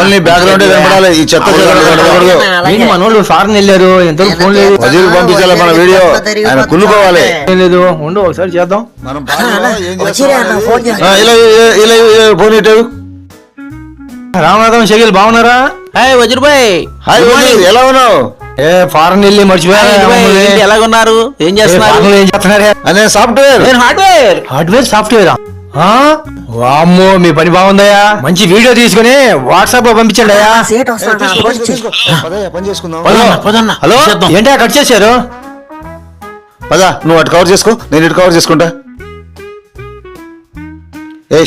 Only background కనపడాలి. ఈ చెత్త మనోళ్ళు ఫారెన్ వెళ్ళారు, ఎంత ఫోన్ లేదు. వజీర్ పంపించాలి మన వీడియో, ఆయన కుళ్ళుకోవాలి. లేదు ఉండు ఒకసారి చేద్దాం. మనం ఇలా ఫోన్ ఇట్టారు. రామనాథం షకీల్ బాగున్నారా? హాయ్ వజీర్ భాయ్. హాయ్ వజీర్, ఎలా ఉన్నావు? ఫారెన్ వెళ్ళి మర్చిపోయారు. ఎలాగున్నారు? ఏం చేస్తున్నారు? ఏం చేస్తున్నారు? అనే సాఫ్ట్వేర్. Hardware software. వామ్మో, మీ పని బాగుందయ్యా. మంచి వీడియో తీసుకుని వాట్సాప్ లో పంపించండి అయ్యా. పని చేసుకుందాం. హలో, ఏంటా కట్ చేశారు? పదా, నువ్వు అటు కవర్ చేసుకో, నేను ఇటు కవర్ చేసుకుంటా.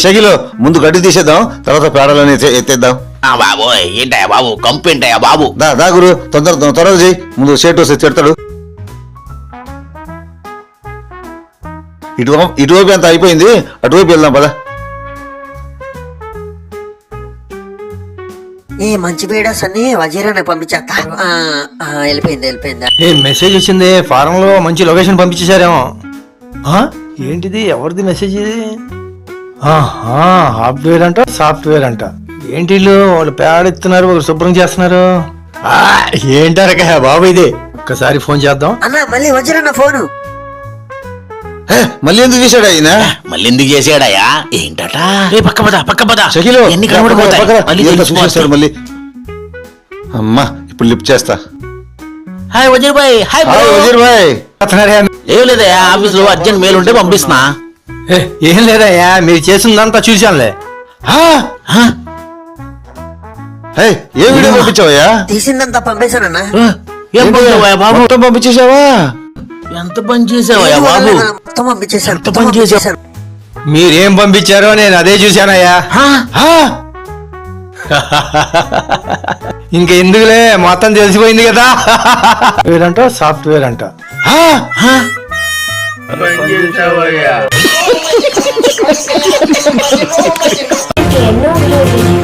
షకీలు, ముందు గడ్డి తీసేద్దాం, తర్వాత పేడలని ఎత్తేద్దాం. బాబోయ్, ఏంటయ్యా బాబు, కంపేంటయ్యా బాబు. దా గురు, త్వరగా చేయి, ముందు షేట్ వస్తే తిడతాడు. ఇటువైపు అంత అయిపోయింది, అటువైపు వెళ్దాం పదా. ఈ మంచి వీడియోస్ అన్ని వజీరానే పంపించేస్తా. వెళ్ళిపోయింది. మెసేజ్ వచ్చింది, ఫారెన్ లో మంచి లొకేషన్ పంపించేశారేమో. ఏంటిది, ఎవరిది మెసేజ్ ఇది? హార్డ్వేర్ అంట, సాఫ్ట్వేర్ అంట. ఏంటి వాళ్ళు పేడెత్తున్నారు, ఒకరు శుభ్రం చేస్తున్నారు. ఏంటారక బాబు ఇది? ఒక్కసారి ఫోన్ చేద్దాం. అన్న మళ్ళీ వజీరన్న ఫోను. మళ్ళీ ఎందుకు చేశాడు ఆయన? మళ్ళీ ఎందుకు చేసాడయ్యా? ఏంటట? పక్క పద షకీలు, ఎన్ని కనబడిపోతాయి మళ్ళీ. అమ్మా, ఇప్పుడు లిఫ్ట్ చేస్తా. హాయ్ వజీర్ భాయ్. హాయ్ వజీర్ భాయ్. ఏం లేదయ్యా, ఆఫీస్ లో అర్జెంట్ మెయిల్ ఉంటే పంపిస్తున్నా. ఏం లేదయ్యా, మీరు చేసిందంతా చూశానులే. ఏ వీడియో పంపించావయ్యా? తీసిందంతా పంపేశానన్నా. ఏం పంపించావయ్యా బాబు? మొత్తం పంపించేసావా? ఎంత పని చేసావయ్యా బాబు? మొత్తం పంపించేశాను. ఎంత పని చేసావు? మీరేం పంపించారో నేను అదే చూశానయ్యా. ఇంక ఎందుకులే, మొత్తం తెలిసిపోయింది కదా. అంట సాఫ్ట్వేర్ అంట. ఎన్నో